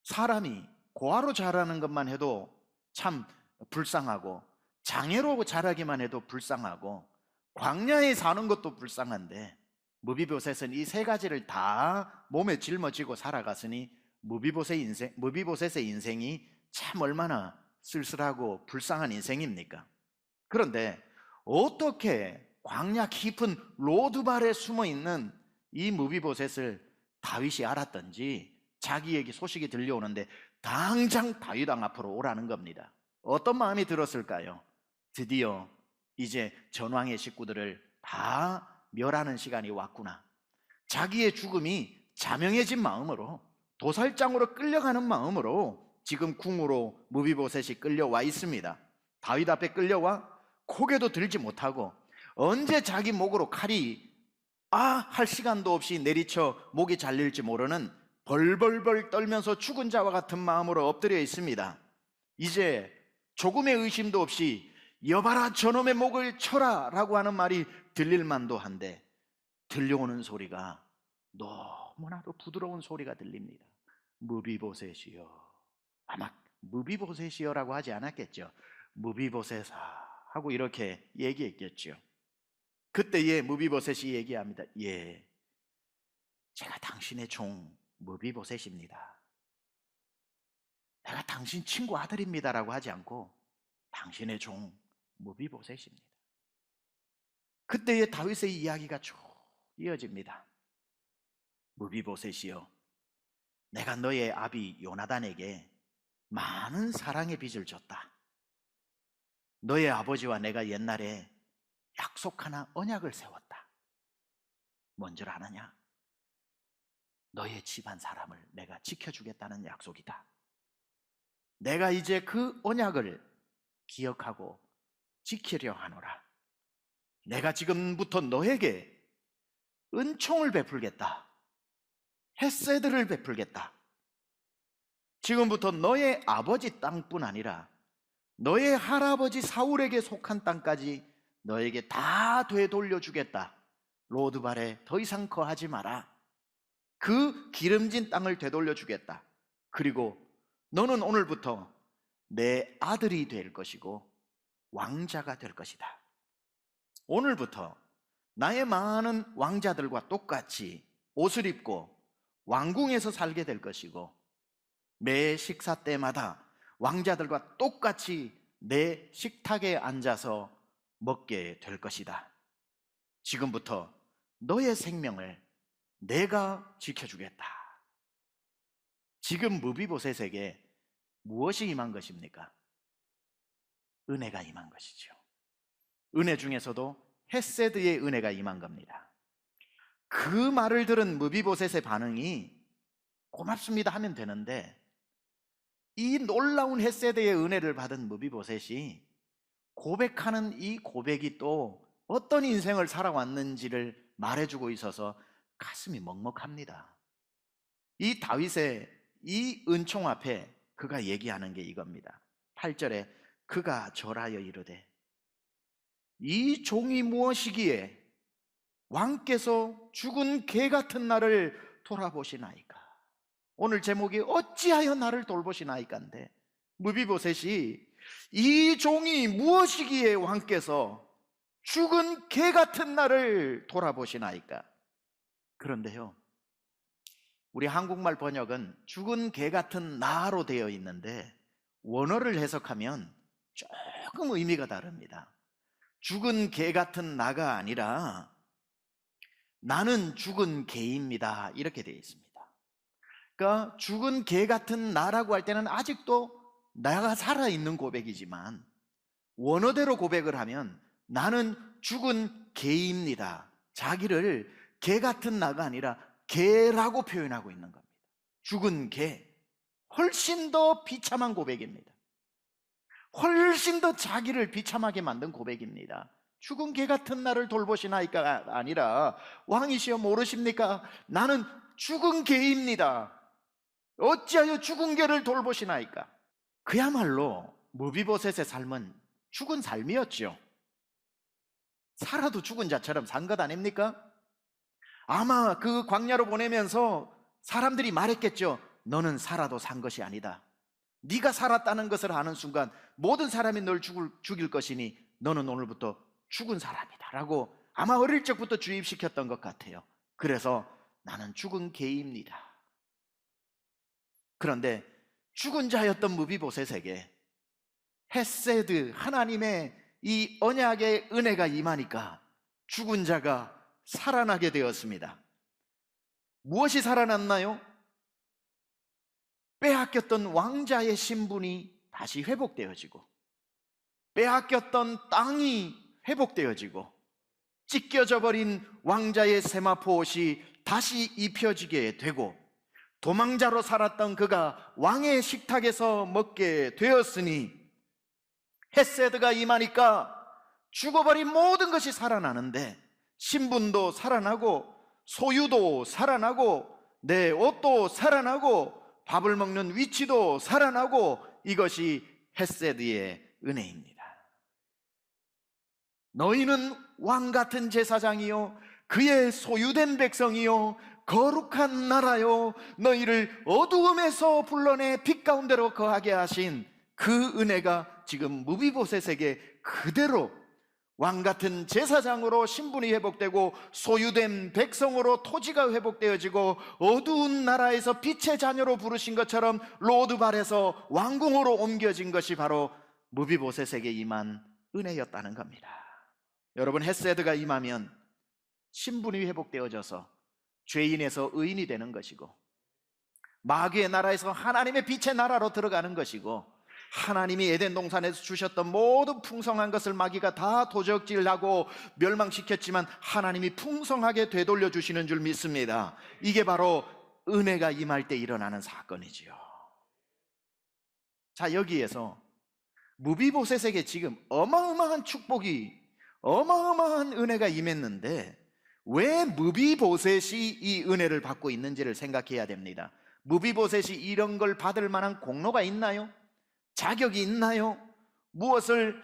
사람이 고아로 자라는 것만 해도 참 불쌍하고, 장애로 자라기만 해도 불쌍하고, 광야에 사는 것도 불쌍한데, 무비보셋은 이 세 가지를 다 몸에 짊어지고 살아갔으니 무비보셋의 인생이 참 얼마나 쓸쓸하고 불쌍한 인생입니까? 그런데 어떻게 광야 깊은 로드발에 숨어 있는 이 무비보셋을 다윗이 알았던지 자기에게 소식이 들려오는데 당장 다윗 왕 앞으로 오라는 겁니다. 어떤 마음이 들었을까요? 드디어 이제 전왕의 식구들을 다 멸하는 시간이 왔구나. 자기의 죽음이 자명해진 마음으로, 도살장으로 끌려가는 마음으로 지금 궁으로 무비보셋이 끌려와 있습니다. 다윗 앞에 끌려와 고개도 들지 못하고 언제 자기 목으로 칼이 할 시간도 없이 내리쳐 목이 잘릴지 모르는 벌벌벌 떨면서 죽은 자와 같은 마음으로 엎드려 있습니다. 이제 조금의 의심도 없이 여봐라 저놈의 목을 쳐라 라고 하는 말이 들릴 만도 한데, 들려오는 소리가 너무나도 부드러운 소리가 들립니다. 무비보셋이여. 아마 무비보셋이여라고 하지 않았겠죠. 무비보셋아 하고 이렇게 얘기했겠죠. 그때에 무비보셋이 얘기합니다. 예, 제가 당신의 종 무비보셋입니다. 내가 당신 친구 아들입니다라고 하지 않고 당신의 종 무비보셋입니다. 그때에 다윗의 이야기가 쭉 이어집니다. 무비보셋이여, 내가 너의 아비 요나단에게 많은 사랑의 빚을 졌다. 너의 아버지와 내가 옛날에 약속하나 언약을 세웠다. 뭔 줄 아느냐? 너의 집안 사람을 내가 지켜주겠다는 약속이다. 내가 이제 그 언약을 기억하고 지키려 하노라. 내가 지금부터 너에게 은총을 베풀겠다. 헤세드를 베풀겠다. 지금부터 너의 아버지 땅뿐 아니라 너의 할아버지 사울에게 속한 땅까지 너에게 다 되돌려주겠다. 로드발에 더 이상 거하지 마라. 그 기름진 땅을 되돌려주겠다. 그리고 너는 오늘부터 내 아들이 될 것이고 왕자가 될 것이다. 오늘부터 나의 많은 왕자들과 똑같이 옷을 입고 왕궁에서 살게 될 것이고, 매 식사 때마다 왕자들과 똑같이 내 식탁에 앉아서 먹게 될 것이다. 지금부터 너의 생명을 내가 지켜주겠다. 지금 무비보셋에게 무엇이 임한 것입니까? 은혜가 임한 것이죠. 은혜 중에서도 헤세드의 은혜가 임한 겁니다. 그 말을 들은 무비보셋의 반응이 고맙습니다 하면 되는데, 이 놀라운 헤세드의 은혜를 받은 무비보셋이 고백하는 이 고백이 또 어떤 인생을 살아왔는지를 말해주고 있어서 가슴이 먹먹합니다. 이 다윗의 이 은총 앞에 그가 얘기하는 게 이겁니다. 8절에 그가 절하여 이르되 이 종이 무엇이기에 왕께서 죽은 개 같은 나를 돌아보시나이까. 오늘 제목이 어찌하여 나를 돌보시나이까인데, 무비보셋이 이 종이 무엇이기에 왕께서 죽은 개 같은 나를 돌아보시나이까. 그런데요, 우리 한국말 번역은 죽은 개 같은 나로 되어 있는데 원어를 해석하면 조금 의미가 다릅니다. 죽은 개 같은 나가 아니라 나는 죽은 개입니다 이렇게 되어 있습니다. 그러니까 죽은 개 같은 나라고 할 때는 아직도 나가 살아있는 고백이지만, 원어대로 고백을 하면 나는 죽은 개입니다. 자기를 개 같은 나가 아니라 개라고 표현하고 있는 겁니다. 죽은 개. 훨씬 더 비참한 고백입니다. 훨씬 더 자기를 비참하게 만든 고백입니다. 죽은 개 같은 나를 돌보시나이까 아니라 왕이시여 모르십니까? 나는 죽은 개입니다. 어찌하여 죽은 개를 돌보시나이까? 그야말로 무비보셋의 삶은 죽은 삶이었죠. 살아도 죽은 자처럼 산 것 아닙니까? 아마 그 광야로 보내면서 사람들이 말했겠죠. 너는 살아도 산 것이 아니다. 네가 살았다는 것을 아는 순간 모든 사람이 널 죽일 것이니 너는 오늘부터 죽은 사람이다 라고 아마 어릴 적부터 주입시켰던 것 같아요. 그래서 나는 죽은 개입니다. 그런데 죽은 자였던 무비보셋에게 헤세드, 하나님의 이 언약의 은혜가 임하니까 죽은 자가 살아나게 되었습니다. 무엇이 살아났나요? 빼앗겼던 왕자의 신분이 다시 회복되어지고, 빼앗겼던 땅이 회복되어지고, 찢겨져 버린 왕자의 세마포 옷이 다시 입혀지게 되고, 도망자로 살았던 그가 왕의 식탁에서 먹게 되었으니, 헤세드가 임하니까 죽어버린 모든 것이 살아나는데, 신분도 살아나고 소유도 살아나고 내 옷도 살아나고 밥을 먹는 위치도 살아나고, 이것이 헤세드의 은혜입니다. 너희는 왕같은 제사장이요 그의 소유된 백성이요 거룩한 나라요, 너희를 어두움에서 불러내 빛 가운데로 거하게 하신 그 은혜가 지금 무비보셋에게 그대로 왕같은 제사장으로 신분이 회복되고, 소유된 백성으로 토지가 회복되어지고, 어두운 나라에서 빛의 자녀로 부르신 것처럼 로드발에서 왕궁으로 옮겨진 것이 바로 무비보셋에게 임한 은혜였다는 겁니다. 여러분, 헤세드가 임하면 신분이 회복되어져서 죄인에서 의인이 되는 것이고, 마귀의 나라에서 하나님의 빛의 나라로 들어가는 것이고, 하나님이 에덴 동산에서 주셨던 모든 풍성한 것을 마귀가 다 도적질하고 멸망시켰지만 하나님이 풍성하게 되돌려 주시는 줄 믿습니다. 이게 바로 은혜가 임할 때 일어나는 사건이지요. 자, 여기에서 무비보셋에게 지금 어마어마한 축복이, 어마어마한 은혜가 임했는데 왜 무비보셋이 이 은혜를 받고 있는지를 생각해야 됩니다. 무비보셋이 이런 걸 받을 만한 공로가 있나요? 자격이 있나요? 무엇을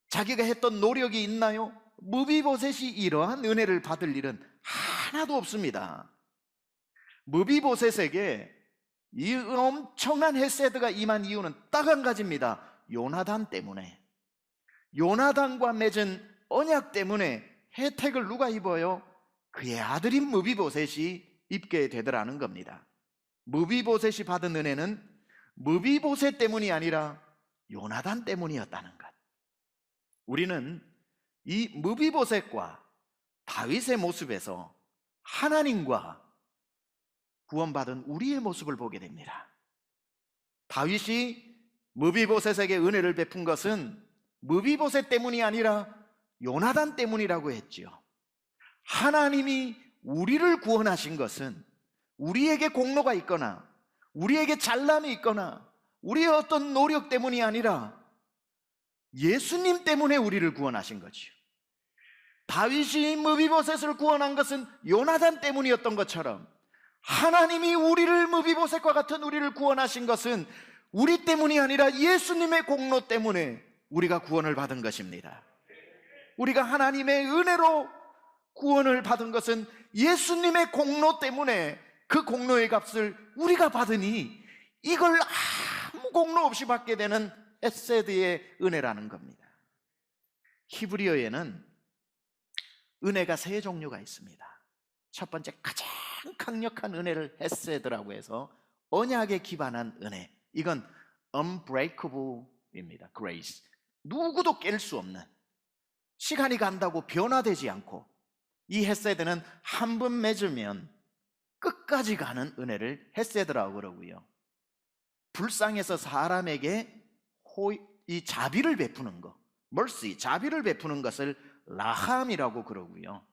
자기가 했던 노력이 있나요? 무비보셋이 이러한 은혜를 받을 일은 하나도 없습니다. 무비보셋에게 이 엄청난 헤세드가 임한 이유는 딱 한 가지입니다. 요나단 때문에. 요나단과 맺은 언약 때문에 혜택을 누가 입어요? 그의 아들인 무비보셋이 입게 되더라는 겁니다. 무비보셋이 받은 은혜는 무비보셋 때문이 아니라 요나단 때문이었다는 것. 우리는 이 무비보셋과 다윗의 모습에서 하나님과 구원받은 우리의 모습을 보게 됩니다. 다윗이 무비보셋에게 은혜를 베푼 것은 무비보셋 때문이 아니라 요나단 때문이라고 했지요. 하나님이 우리를 구원하신 것은 우리에게 공로가 있거나 우리에게 잘남이 있거나 우리의 어떤 노력 때문이 아니라 예수님 때문에 우리를 구원하신 거지요. 다윗이 무비보셋을 구원한 것은 요나단 때문이었던 것처럼 하나님이 우리를, 무비보셋과 같은 우리를 구원하신 것은 우리 때문이 아니라 예수님의 공로 때문에 우리가 구원을 받은 것입니다. 우리가 하나님의 은혜로 구원을 받은 것은 예수님의 공로 때문에 그 공로의 값을 우리가 받으니 이걸 아무 공로 없이 받게 되는 헤세드의 은혜라는 겁니다. 히브리어에는 은혜가 세 종류가 있습니다. 첫 번째, 가장 강력한 은혜를 헤세드라고 해서 언약에 기반한 은혜, 이건 unbreakable입니다. grace, 누구도 깰 수 없는, 시간이 간다고 변화되지 않고, 이 헤세드는 한 번 맺으면 끝까지 가는 은혜를 헤세드라고 그러고요, 불쌍해서 사람에게 이 자비를 베푸는 것, mercy, 자비를 베푸는 것을 라함이라고 그러고요,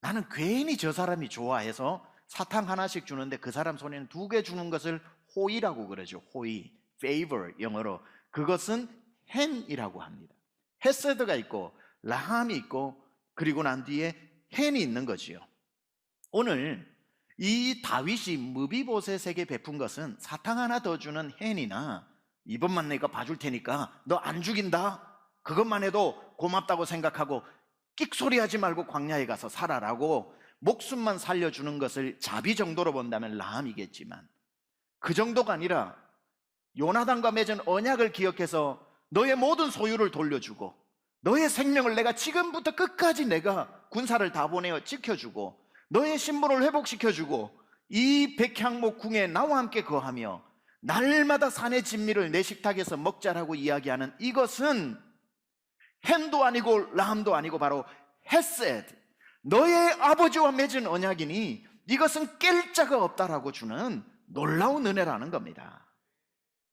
나는 괜히 저 사람이 좋아해서 사탕 하나씩 주는데 그 사람 손에는 2개 주는 것을 호의라고 그러죠. 호의, favor 영어로. 그것은 헨이라고 합니다. 헤세드가 있고 라함이 있고 그리고 난 뒤에 헨이 있는 거지요. 오늘 이 다윗이 무비보셋에게 베푼 것은 사탕 하나 더 주는 헨이나 이번만 내가 봐줄 테니까 너 안 죽인다, 그것만 해도 고맙다고 생각하고 끽소리하지 말고 광야에 가서 살아라고 목숨만 살려주는 것을 자비 정도로 본다면 라함이겠지만, 그 정도가 아니라 요나단과 맺은 언약을 기억해서 너의 모든 소유를 돌려주고, 너의 생명을 내가 지금부터 끝까지 내가 군사를 다 보내어 지켜주고, 너의 신분을 회복시켜주고, 이 백향목 궁에 나와 함께 거하며 날마다 산의 진미를 내 식탁에서 먹자라고 이야기하는 이것은 햄도 아니고 라함도 아니고 바로 헤세드, 너의 아버지와 맺은 언약이니 이것은 깰 자가 없다라고 주는 놀라운 은혜라는 겁니다.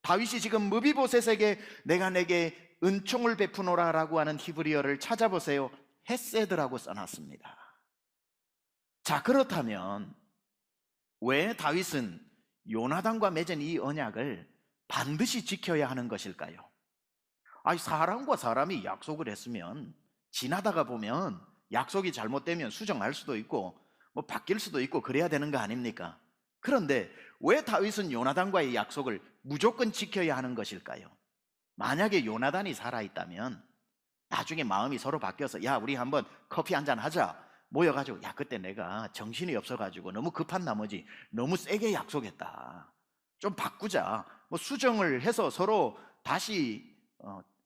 다윗이 지금 무비보셋에게 내가 내게 은총을 베푸노라 라고 하는 히브리어를 찾아보세요. 헤세드라고 써놨습니다. 자, 그렇다면 왜 다윗은 요나단과 맺은 이 언약을 반드시 지켜야 하는 것일까요? 아니, 사람과 사람이 약속을 했으면 지나다가 보면 약속이 잘못되면 수정할 수도 있고 뭐 바뀔 수도 있고 그래야 되는 거 아닙니까? 그런데 왜 다윗은 요나단과의 약속을 무조건 지켜야 하는 것일까요? 만약에 요나단이 살아있다면 나중에 마음이 서로 바뀌어서 야, 우리 한번 커피 한잔 하자 모여가지고, 야, 그때 내가 정신이 없어가지고 너무 급한 나머지 너무 세게 약속했다, 좀 바꾸자, 뭐 수정을 해서 서로 다시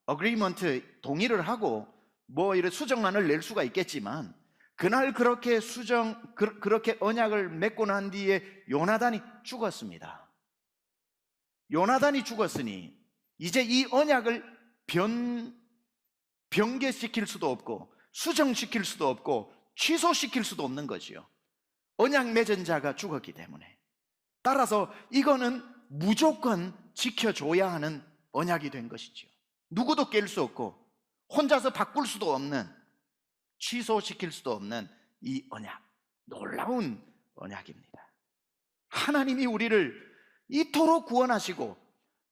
어그리먼트 동의를 하고 뭐 이런 수정안을 낼 수가 있겠지만, 그날 그렇게 그렇게 언약을 맺고 난 뒤에 요나단이 죽었습니다. 요나단이 죽었으니 이제 이 언약을 변개시킬 수도 없고 수정시킬 수도 없고 취소시킬 수도 없는 거지요. 언약 맺은 자가 죽었기 때문에. 따라서 이거는 무조건 지켜줘야 하는 언약이 된 것이지요. 누구도 깰 수 없고 혼자서 바꿀 수도 없는, 취소시킬 수도 없는 이 언약, 놀라운 언약입니다. 하나님이 우리를 이토록 구원하시고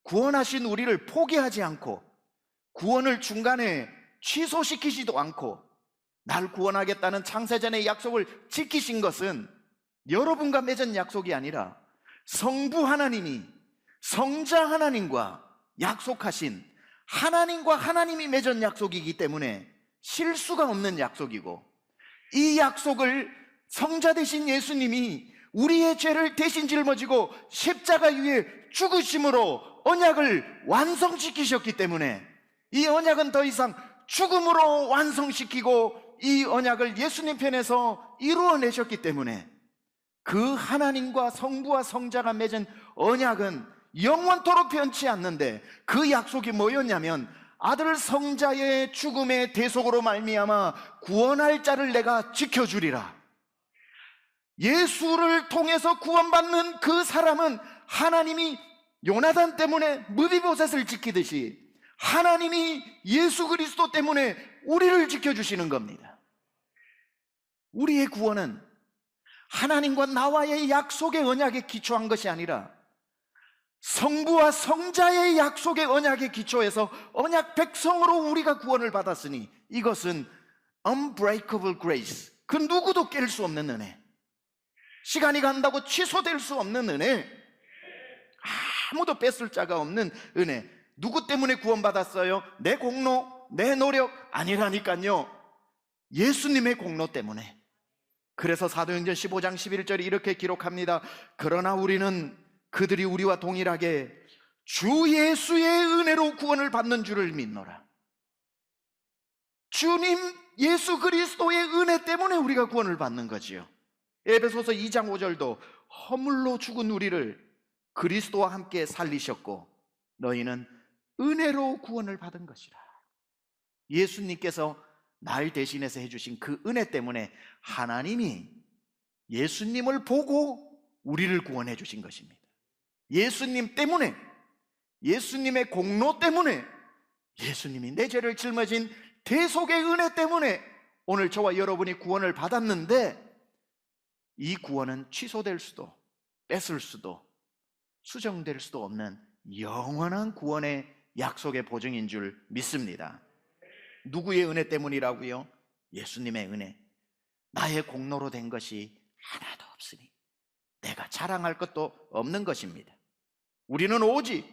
구원하신 우리를 포기하지 않고 구원을 중간에 취소시키지도 않고 날 구원하겠다는 창세전의 약속을 지키신 것은 여러분과 맺은 약속이 아니라 성부 하나님이 성자 하나님과 약속하신, 하나님과 하나님이 맺은 약속이기 때문에 실수가 없는 약속이고, 이 약속을 성자 되신 예수님이 우리의 죄를 대신 짊어지고 십자가 위에 죽으심으로 언약을 완성시키셨기 때문에 이 언약은 더 이상 죽음으로 완성시키고 이 언약을 예수님 편에서 이루어내셨기 때문에 그 하나님과 성부와 성자가 맺은 언약은 영원토록 변치 않는데, 그 약속이 뭐였냐면 아들 성자의 죽음의 대속으로 말미암아 구원할 자를 내가 지켜주리라. 예수를 통해서 구원받는 그 사람은 하나님이 요나단 때문에 무비보셋을 지키듯이 하나님이 예수 그리스도 때문에 우리를 지켜주시는 겁니다. 우리의 구원은 하나님과 나와의 약속의 언약에 기초한 것이 아니라 성부와 성자의 약속의 언약에 기초해서 언약 백성으로 우리가 구원을 받았으니 이것은 unbreakable grace, 그 누구도 깰 수 없는 은혜, 시간이 간다고 취소될 수 없는 은혜, 아무도 뺏을 자가 없는 은혜. 누구 때문에 구원받았어요? 내 공로, 내 노력 아니라니까요. 예수님의 공로 때문에. 그래서 사도행전 15장 11절이 이렇게 기록합니다. 그러나 우리는 그들이 우리와 동일하게 주 예수의 은혜로 구원을 받는 줄을 믿노라. 주님 예수 그리스도의 은혜 때문에 우리가 구원을 받는 거지요. 에베소서 2장 5절도 허물로 죽은 우리를 그리스도와 함께 살리셨고 너희는 은혜로 구원을 받은 것이라. 예수님께서 날 대신해서 해주신 그 은혜 때문에 하나님이 예수님을 보고 우리를 구원해 주신 것입니다. 예수님 때문에, 예수님의 공로 때문에, 예수님이 내 죄를 짊어진 대속의 은혜 때문에 오늘 저와 여러분이 구원을 받았는데, 이 구원은 취소될 수도 뺏을 수도 수정될 수도 없는 영원한 구원의 약속의 보증인 줄 믿습니다. 누구의 은혜 때문이라고요? 예수님의 은혜. 나의 공로로 된 것이 하나도 없으니 내가 자랑할 것도 없는 것입니다. 우리는 오직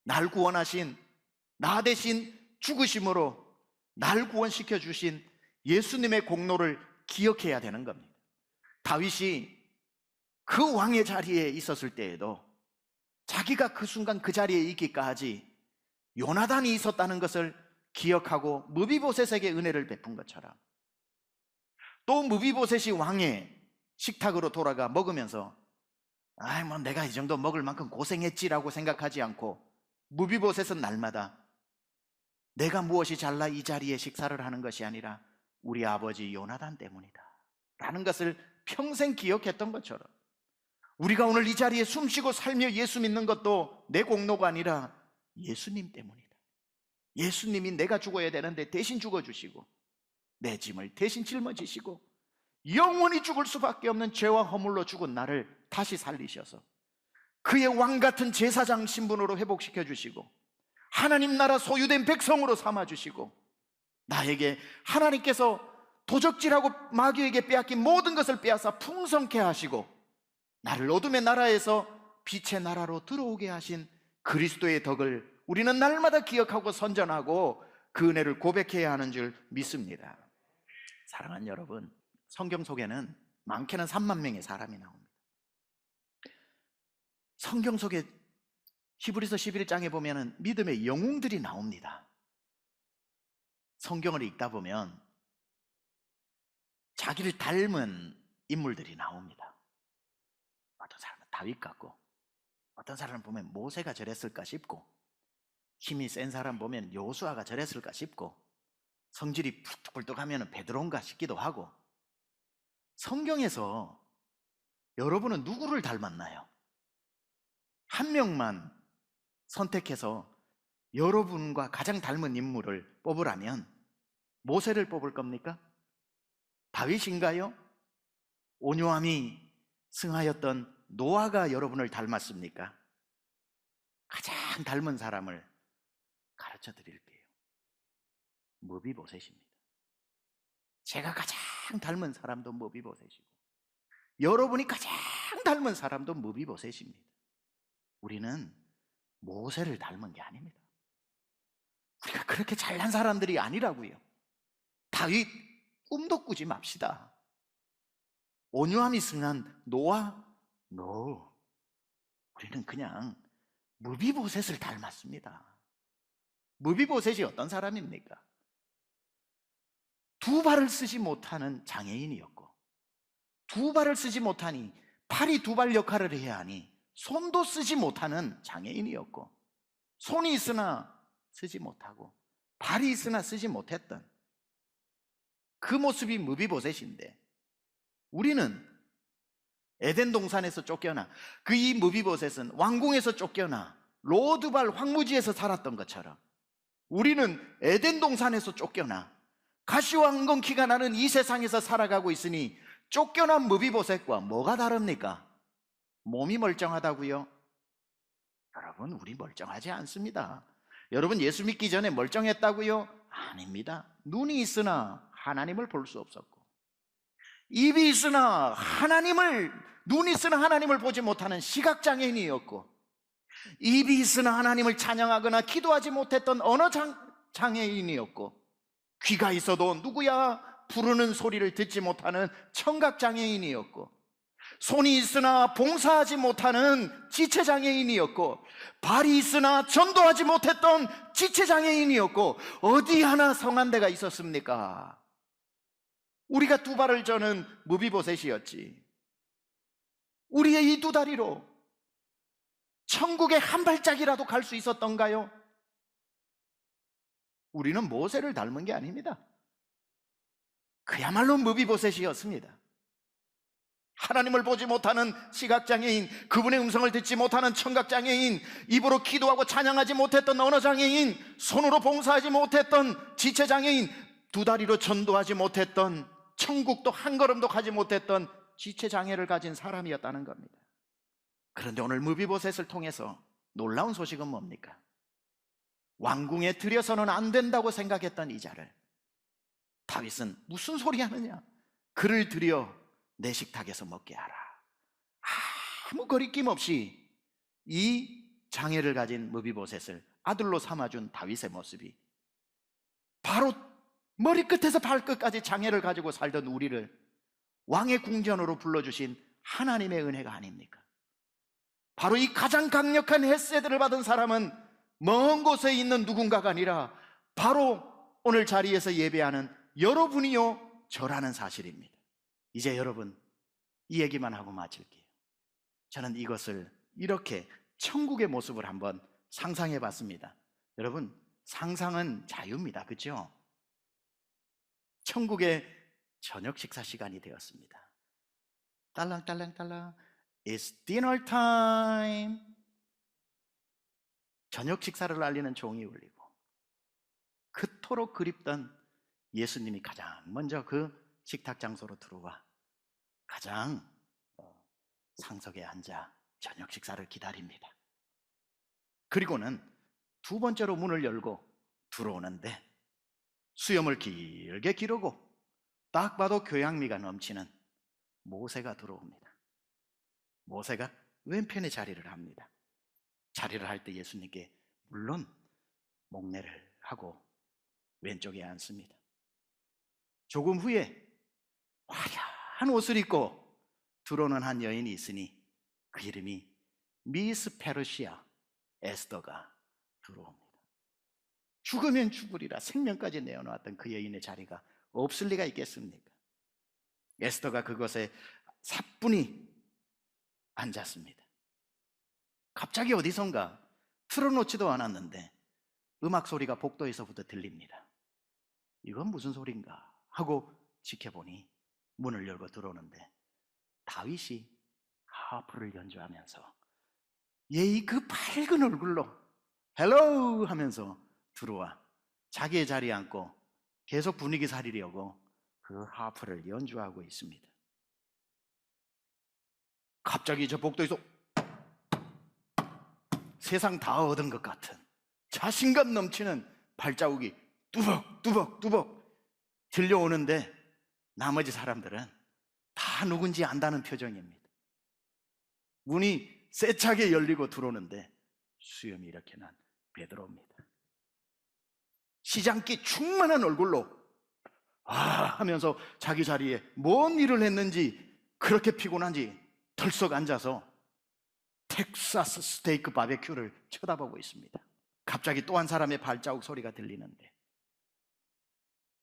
날 구원하신, 나 대신 죽으심으로 날 구원시켜 주신 예수님의 공로를 기억해야 되는 겁니다. 다윗이 그 왕의 자리에 있었을 때에도 자기가 그 순간 그 자리에 있기까지 요나단이 있었다는 것을 기억하고 무비보셋에게 은혜를 베푼 것처럼, 또 무비보셋이 왕의 식탁으로 돌아가 먹으면서 뭐 내가 이 정도 먹을 만큼 고생했지라고 생각하지 않고, 무비보셋은 날마다 내가 무엇이 잘나 이 자리에 식사를 하는 것이 아니라 우리 아버지 요나단 때문이다 라는 것을 평생 기억했던 것처럼, 우리가 오늘 이 자리에 숨쉬고 살며 예수 믿는 것도 내 공로가 아니라 예수님 때문이다. 예수님이 내가 죽어야 되는데 대신 죽어주시고 내 짐을 대신 짊어지시고 영원히 죽을 수밖에 없는 죄와 허물로 죽은 나를 다시 살리셔서 그의 왕같은 제사장 신분으로 회복시켜 주시고 하나님 나라 소유된 백성으로 삼아주시고, 나에게 하나님께서 도적질하고 마귀에게 빼앗긴 모든 것을 빼앗아 풍성케 하시고 나를 어둠의 나라에서 빛의 나라로 들어오게 하신 그리스도의 덕을 우리는 날마다 기억하고 선전하고 그 은혜를 고백해야 하는 줄 믿습니다. 사랑하는 여러분, 성경 속에는 많게는 3만 명의 사람이 나옵니다. 성경 속에 히브리서 11장에 보면 믿음의 영웅들이 나옵니다. 성경을 읽다 보면 자기를 닮은 인물들이 나옵니다. 어떤 사람은 다윗 같고, 어떤 사람은 보면 모세가 저랬을까 싶고, 힘이 센 사람 보면 요수아가 저랬을까 싶고, 성질이 불뚝불뚝하면 베드로인가 싶기도 하고. 성경에서 여러분은 누구를 닮았나요? 한 명만 선택해서 여러분과 가장 닮은 인물을 뽑으라면 모세를 뽑을 겁니까? 다윗인가요? 온유함이 승하였던 노아가 여러분을 닮았습니까? 가장 닮은 사람을 가르쳐 드릴게요. 무비보셋입니다. 제가 가장 닮은 사람도 무비보셋이고 여러분이 가장 닮은 사람도 무비보셋입니다. 우리는 모세를 닮은 게 아닙니다. 우리가 그렇게 잘난 사람들이 아니라고요. 다윗 꿈도 꾸지 맙시다. 온유함이 승한 노아? No. 우리는 그냥 무비보셋을 닮았습니다. 무비보셋이 어떤 사람입니까? 두 발을 쓰지 못하는 장애인이었고, 두 발을 쓰지 못하니 팔이 두 발 역할을 해야 하니 손도 쓰지 못하는 장애인이었고, 손이 있으나 쓰지 못하고 발이 있으나 쓰지 못했던 그 모습이 무비보셋인데, 우리는 에덴 동산에서 쫓겨나, 그 이 무비보셋은 왕궁에서 쫓겨나 로드발 황무지에서 살았던 것처럼 우리는 에덴 동산에서 쫓겨나 가시와 엉겅퀴가 나는 이 세상에서 살아가고 있으니, 쫓겨난 무비보셋과 뭐가 다릅니까? 몸이 멀쩡하다고요? 여러분, 우리 멀쩡하지 않습니다. 여러분, 예수 믿기 전에 멀쩡했다고요? 아닙니다. 눈이 있으나 하나님을 볼 수 없었고, 입이 있으나 눈이 있으나 하나님을 보지 못하는 시각장애인이었고, 입이 있으나 하나님을 찬양하거나 기도하지 못했던 언어 장애인이었고, 귀가 있어도 누구야 부르는 소리를 듣지 못하는 청각장애인이었고, 손이 있으나 봉사하지 못하는 지체장애인이었고, 발이 있으나 전도하지 못했던 지체장애인이었고, 어디 하나 성한 데가 있었습니까? 우리가 두 발을 저는 무비보셋이었지. 우리의 이 두 다리로 천국에 한 발짝이라도 갈 수 있었던가요? 우리는 모세를 닮은 게 아닙니다. 그야말로 무비보셋이었습니다. 하나님을 보지 못하는 시각장애인, 그분의 음성을 듣지 못하는 청각장애인, 입으로 기도하고 찬양하지 못했던 언어장애인, 손으로 봉사하지 못했던 지체장애인, 두 다리로 전도하지 못했던, 천국도 한 걸음도 가지 못했던 지체장애를 가진 사람이었다는 겁니다. 그런데 오늘 무비보셋을 통해서 놀라운 소식은 뭡니까? 왕궁에 들여서는 안 된다고 생각했던 이 자를 다윗은 무슨 소리 하느냐, 그를 들여 내 식탁에서 먹게 하라. 아무 거리낌 없이 이 장애를 가진 무비보셋을 아들로 삼아준 다윗의 모습이, 바로 머리끝에서 발끝까지 장애를 가지고 살던 우리를 왕의 궁전으로 불러주신 하나님의 은혜가 아닙니까? 바로 이 가장 강력한 헤세드를 받은 사람은 먼 곳에 있는 누군가가 아니라 바로 오늘 자리에서 예배하는 여러분이요 저라는 사실입니다. 이제 여러분, 이 얘기만 하고 마칠게요. 저는 이것을 이렇게 천국의 모습을 한번 상상해 봤습니다. 여러분, 상상은 자유입니다. 그렇죠? 천국의 저녁 식사 시간이 되었습니다. 딸랑딸랑딸랑, It's dinner time. 저녁 식사를 알리는 종이 울리고, 그토록 그립던 예수님이 가장 먼저 그 식탁 장소로 들어와 가장 상석에 앉아 저녁 식사를 기다립니다. 그리고는 두 번째로 문을 열고 들어오는데 수염을 길게 기르고 딱 봐도 교양미가 넘치는 모세가 들어옵니다. 모세가 왼편에 자리를 합니다. 자리를 할 때 예수님께 물론 목례를 하고 왼쪽에 앉습니다. 조금 후에 화려한 옷을 입고 들어오는 한 여인이 있으니 그 이름이 미스 페르시아 에스더가 들어옵니다. 죽으면 죽으리라 생명까지 내어놓았던 그 여인의 자리가 없을 리가 있겠습니까? 에스더가 그곳에 사뿐히 앉았습니다. 갑자기 어디선가 틀어놓지도 않았는데 음악 소리가 복도에서부터 들립니다. 이건 무슨 소린가 하고 지켜보니 문을 열고 들어오는데 다윗이 하프를 연주하면서 예의 그 밝은 얼굴로 헬로우 하면서 들어와 자기의 자리에 앉고 계속 분위기 살리려고 그 하프를 연주하고 있습니다. 갑자기 저 복도에서 세상 다 얻은 것 같은 자신감 넘치는 발자국이 뚜벅뚜벅뚜벅 들려오는데 나머지 사람들은 다 누군지 안다는 표정입니다. 문이 세차게 열리고 들어오는데 수염이 이렇게 난 베드로입니다. 시장기 충만한 얼굴로 하면서 자기 자리에 뭔 일을 했는지 그렇게 피곤한지 덜썩 앉아서 텍사스 스테이크 바베큐를 쳐다보고 있습니다. 갑자기 또 한 사람의 발자국 소리가 들리는데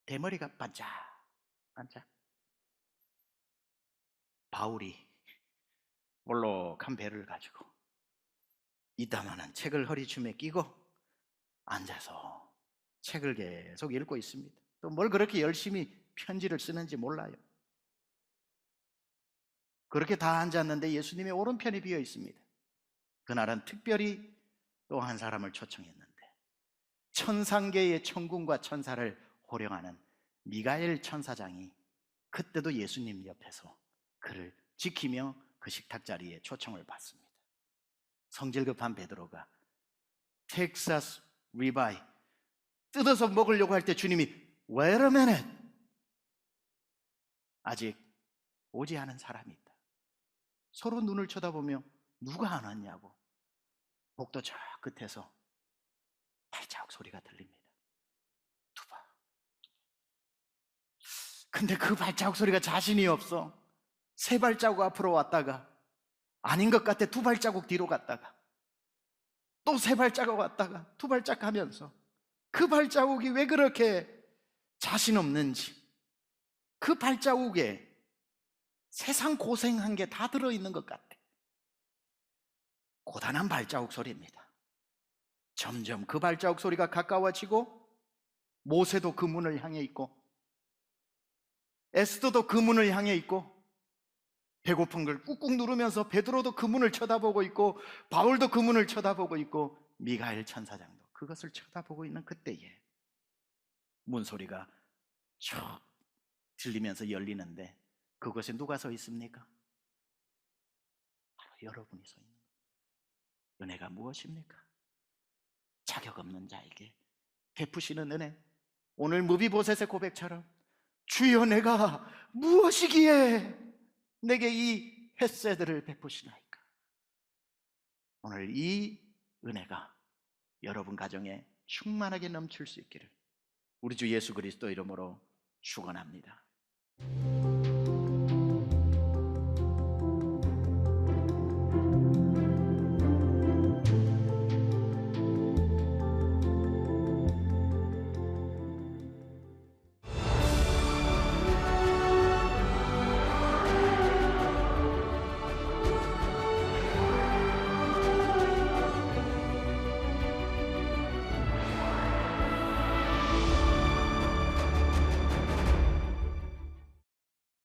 대머리가 반짝반짝. 바울이 볼록한 배를 가지고 이따만한 책을 허리춤에 끼고 앉아서 책을 계속 읽고 있습니다. 또 뭘 그렇게 열심히 편지를 쓰는지 몰라요. 그렇게 다 앉았는데 예수님의 오른편이 비어 있습니다. 그날은 특별히 또 한 사람을 초청했는데 천상계의 천군과 천사를 호령하는 미가엘 천사장이 그때도 예수님 옆에서 그를 지키며 그 식탁 자리에 초청을 받습니다. 성질 급한 베드로가 텍사스 리바이 뜯어서 먹으려고 할 때 주님이 Wait a minute, 아직 오지 않은 사람이 있다. 서로 눈을 쳐다보며 누가 안 왔냐고 복도 저 끝에서 발자국 소리가 들립니다. 두박. 근데 그 발자국 소리가 자신이 없어. 세 발자국 앞으로 왔다가 아닌 것 같아 두 발자국 뒤로 갔다가 또 세 발자국 왔다가 두 발자국 하면서 그 발자국이 왜 그렇게 자신 없는지, 그 발자국에 세상 고생한 게 다 들어있는 것 같아. 고단한 발자국 소리입니다. 점점 그 발자국 소리가 가까워지고 모세도 그 문을 향해 있고 에스더도 그 문을 향해 있고 배고픈 걸 꾹꾹 누르면서 베드로도 그 문을 쳐다보고 있고 바울도 그 문을 쳐다보고 있고 미가엘 천사장도 그것을 쳐다보고 있는 그때에 문소리가 쭉 들리면서 열리는데 그곳에 누가 서 있습니까? 바로 여러분이 서 있는 겁니다. 은혜가 무엇입니까? 자격 없는 자에게 베푸시는 은혜. 오늘 무비보셋의 고백처럼 주여 내가 무엇이기에 내게 이 헤세드를 베푸시나이까. 오늘 이 은혜가 여러분 가정에 충만하게 넘칠 수 있기를 우리 주 예수 그리스도 이름으로 축원합니다.